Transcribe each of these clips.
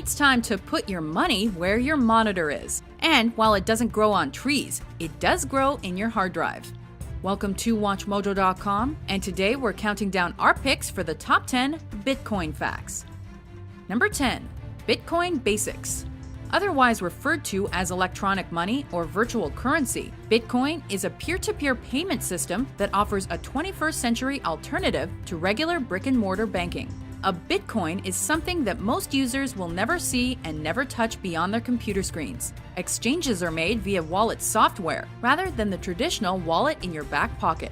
It's time to put your money where your monitor is. And while it doesn't grow on trees, it does grow in your hard drive. Welcome to WatchMojo.com, and today we're counting down our picks for the top 10 Bitcoin facts. Number 10. Bitcoin Basics. Otherwise referred to as electronic money or virtual currency, Bitcoin is a peer-to-peer payment system that offers a 21st century alternative to regular brick-and-mortar banking. A Bitcoin is something that most users will never see and never touch beyond their computer screens. Exchanges are made via wallet software rather than the traditional wallet in your back pocket.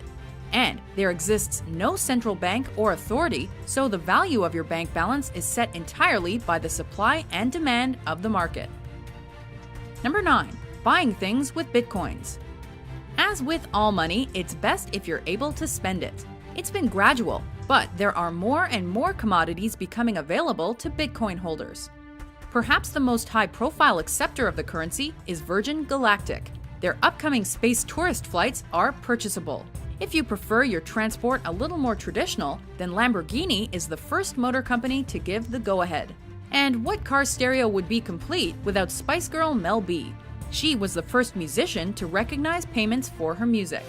And there exists no central bank or authority, so the value of your bank balance is set entirely by the supply and demand of the market. Number 9. Buying things with Bitcoins. As with all money, it's best if you're able to spend it. It's been gradual, but there are more and more commodities becoming available to Bitcoin holders. Perhaps the most high-profile acceptor of the currency is Virgin Galactic. Their upcoming space tourist flights are purchasable. If you prefer your transport a little more traditional, then Lamborghini is the first motor company to give the go-ahead. And what car stereo would be complete without Spice Girl Mel B? She was the first musician to recognize payments for her music.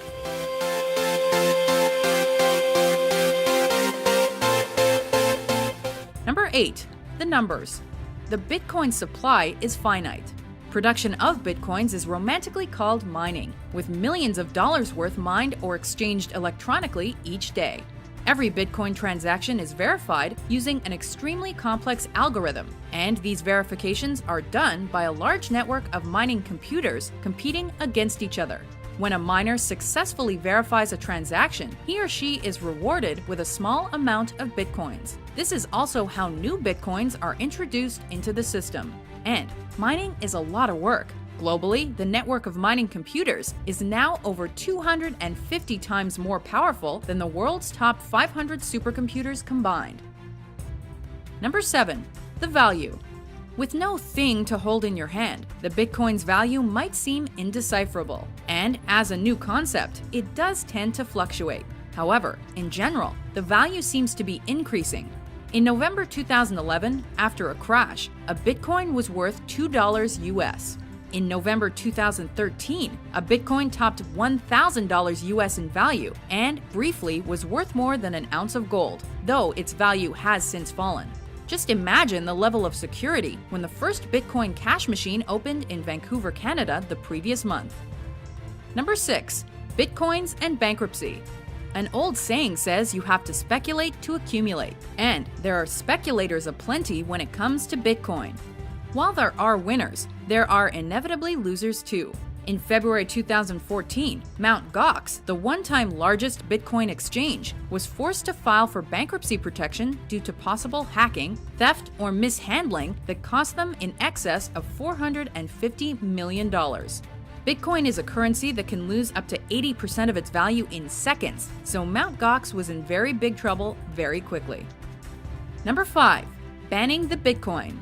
Number 8. The numbers. The Bitcoin supply is finite. Production of Bitcoins is romantically called mining, with millions of dollars worth mined or exchanged electronically each day. Every Bitcoin transaction is verified using an extremely complex algorithm, and these verifications are done by a large network of mining computers competing against each other. When a miner successfully verifies a transaction, he or she is rewarded with a small amount of Bitcoins. This is also how new Bitcoins are introduced into the system. And mining is a lot of work. Globally, the network of mining computers is now over 250 times more powerful than the world's top 500 supercomputers combined. Number 7. The value. With no thing to hold in your hand, the Bitcoin's value might seem indecipherable. And as a new concept, it does tend to fluctuate. However, in general, the value seems to be increasing. In November 2011, after a crash, a Bitcoin was worth $2 US. In November 2013, a Bitcoin topped $1,000 US in value and briefly was worth more than an ounce of gold, though its value has since fallen. Just imagine the level of security when the first Bitcoin cash machine opened in Vancouver, Canada the previous month. Number 6. Bitcoins and bankruptcy. An old saying says you have to speculate to accumulate, and there are speculators aplenty when it comes to Bitcoin. While there are winners, there are inevitably losers too. In February 2014, Mt. Gox, the one-time largest Bitcoin exchange, was forced to file for bankruptcy protection due to possible hacking, theft, or mishandling that cost them in excess of $450 million. Bitcoin is a currency that can lose up to 80% of its value in seconds, so Mt. Gox was in very big trouble very quickly. Number 5. Banning the Bitcoin.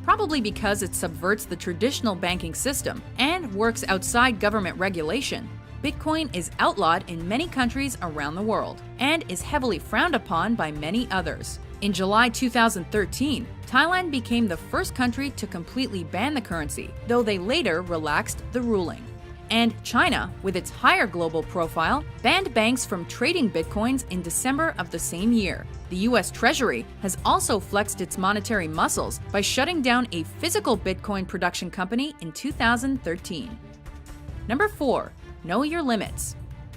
Probably because it subverts the traditional banking system and works outside government regulation, Bitcoin is outlawed in many countries around the world and is heavily frowned upon by many others. In July 2013, Thailand became the first country to completely ban the currency, though they later relaxed the ruling. And China, with its higher global profile, banned banks from trading Bitcoins in December of the same year. The US Treasury has also flexed its monetary muscles by shutting down a physical Bitcoin production company in 2013. Number 4. Know your limits.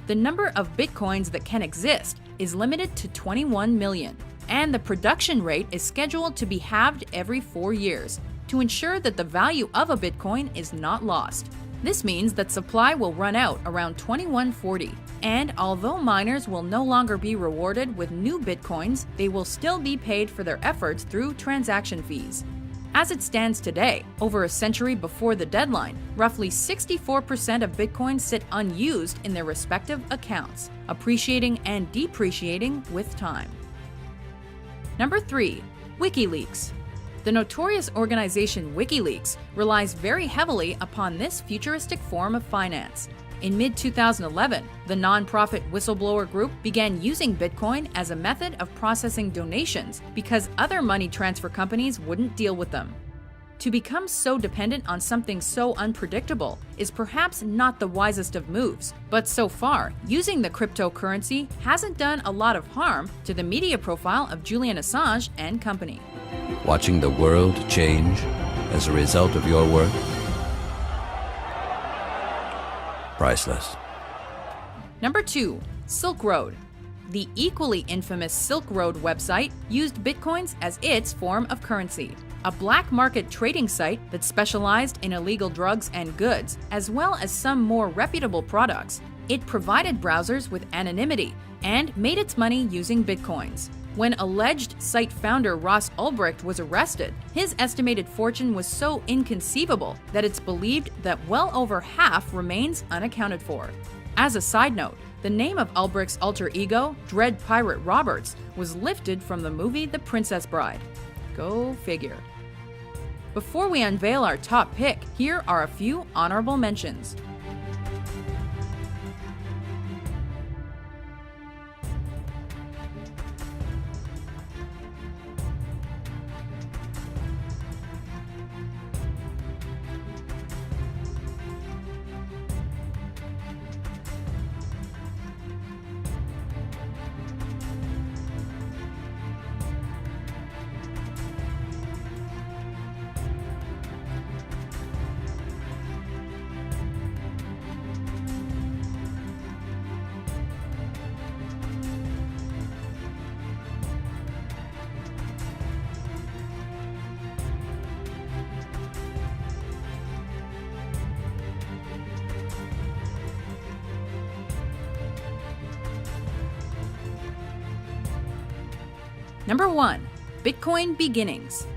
The number of Bitcoins that can exist is limited to 21 million, and the production rate is scheduled to be halved every 4 years to ensure that the value of a Bitcoin is not lost. This means that supply will run out around 2140, and although miners will no longer be rewarded with new Bitcoins, they will still be paid for their efforts through transaction fees. As it stands today, over a century before the deadline, roughly 64% of Bitcoins sit unused in their respective accounts, appreciating and depreciating with time. Number 3. WikiLeaks. The notorious organization WikiLeaks relies very heavily upon this futuristic form of finance. In mid-2011, the nonprofit whistleblower group began using Bitcoin as a method of processing donations because other money transfer companies wouldn't deal with them. To become so dependent on something so unpredictable is perhaps not the wisest of moves, but so far, using the cryptocurrency hasn't done a lot of harm to the media profile of Julian Assange and company. Watching the world change as a result of your work? Priceless. Number 2. Silk Road. The equally infamous Silk Road website used bitcoins as its form of currency. A black market trading site that specialized in illegal drugs and goods, as well as some more reputable products. It provided browsers with anonymity and made its money using bitcoins. When alleged site founder Ross Ulbricht was arrested, his estimated fortune was so inconceivable that it's believed that well over half remains unaccounted for. As a side note, the name of Ulbricht's alter ego, Dread Pirate Roberts, was lifted from the movie The Princess Bride. Go figure. Before we unveil our top pick, here are a few honorable mentions. Number 1. Bitcoin Beginnings.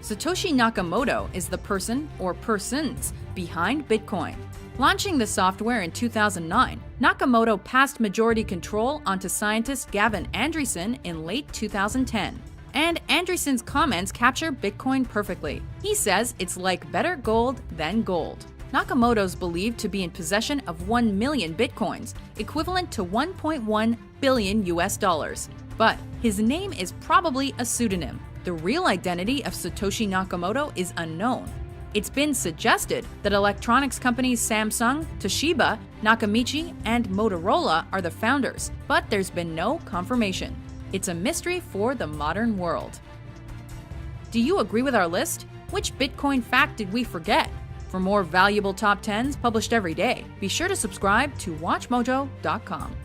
Satoshi Nakamoto is the person or persons behind Bitcoin. Launching the software in 2009, Nakamoto passed majority control onto scientist Gavin Andresen in late 2010. And Andresen's comments capture Bitcoin perfectly. He says it's like better gold than gold. Nakamoto's believed to be in possession of 1 million bitcoins, equivalent to 1.1 billion US dollars. But his name is probably a pseudonym. The real identity of Satoshi Nakamoto is unknown. It's been suggested that electronics companies Samsung, Toshiba, Nakamichi, and Motorola are the founders, but there's been no confirmation. It's a mystery for the modern world. Do you agree with our list? Which Bitcoin fact did we forget? For more valuable top 10s published every day, be sure to subscribe to WatchMojo.com.